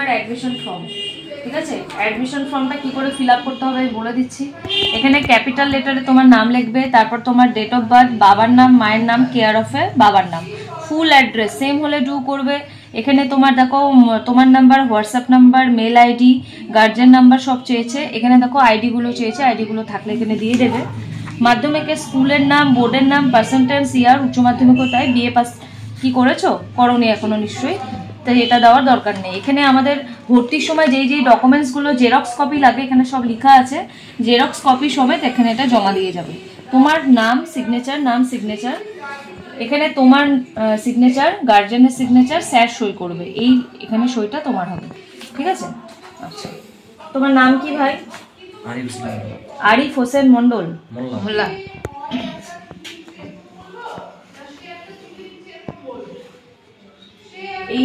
আমার admission form, ঠিক আছে? অ্যাডমিশন ফর্মটা কি করে ফিল আপ করতে হবে আমি বলে দিচ্ছি। এখানে ক্যাপিটাল লেটারে তোমার নাম লিখবে, তারপর তোমার ডেট অফ বার্থ, বাবার নাম, মায়ের নাম, কেয়ার অফে বাবার নাম, ফুল অ্যাড্রেস সেম হলে ডু করবে। এখানে তোমার দেখো তোমার number, WhatsApp number, mail ID, guardian number সব চেয়েছে। এখানে দেখো আইডিগুলো চেয়েছে, আইডিগুলো থাকলে এখানে দিয়ে দেবে। মাধ্যমিকের স্কুলের নাম, বোর্ডের নাম, পার্সেন্টেজ, ইয়ার, উচ্চ মাধ্যমিকও তাই, বিএ পাস কি করেছো, করোনি এখনো নিশ্চয়ই, তাই এটা দেওয়ার দরকার নেই। এখানে আমাদের ভর্তির সময় যেই যেই ডকুমেন্টসগুলো জেরক্স কপি লাগে এখানে সব লেখা আছে, জেরক্স কপি সমেত এখানে এটা জমা দিয়ে যাবে। তোমার নাম সিগনেচার, নাম সিগনেচার, এখানে তোমার সিগনেচার, গার্জেনের সিগনেচার, স্যার সই করবে, এই এখানে সইটা তোমার হবে, ঠিক আছে? আচ্ছা, তোমার নাম কি ভাই? আরিফ হোসেন মন্ডল মোল্লা।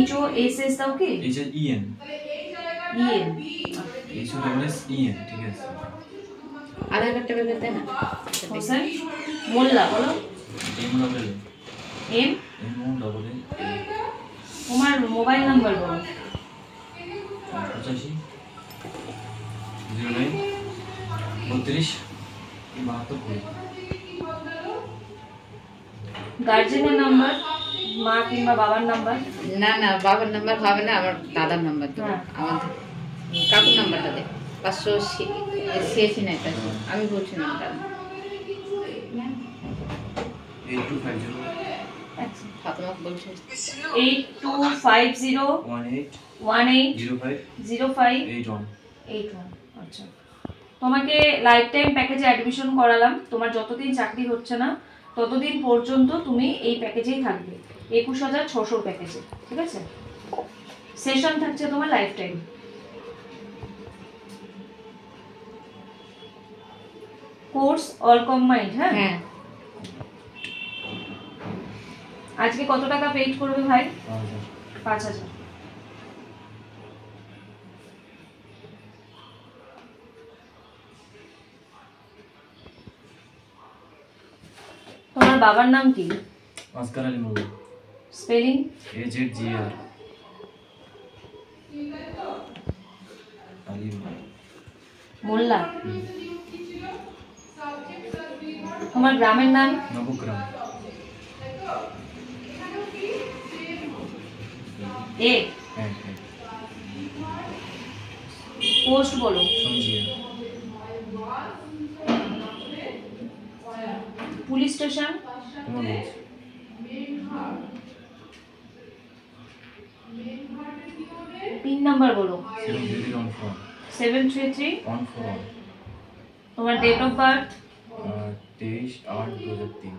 HOSS দাও কি? EN ঠিক আছে। আধার কার্ডটা বের করতে না? হোসেন মোল্লা বলো। M তোমার মোবাইল নাম্বার বলো। 85 09 32 72। গার্জেনের নাম্বার, মা কিংবা বাবার নাম্বার? না না, বাবার নাম্বার হবে না, আমার দাদার নাম্বার দেবো। আমার কাকুর নাম্বারটা দে, 586 না, এটা আমি বলছি না। 8250 ফাতেমা বলছে 8250 1805 আচ্ছা, তোমাকে লাইফ টাইম প্যাকেজে অ্যাডমিশন করালাম। তোমার যতদিন চাকরি হচ্ছে না ততদিন পর্যন্ত তুমি এই প্যাকেজেই থাকবে, 21600 প্যাকেজে, ঠিক আছে? সেশন থাকছে তোমার life time. Course all combined. হ্যাঁ, আজকে কত টাকা পেইড করবে ভাই? 5000। তোমার বাবার নাম কি? আসকার আলী মোল্লা। স্পেলিং? AZGR আলী মোল্লা। তোমার গ্রামের নাম? নবগ্রাম। হ্যাঁ। পোস্ট বলো। Sanjiya. Police station? Pin number বলো। 73314। তোমার ডেট অফ বার্থ? 23/8/2003।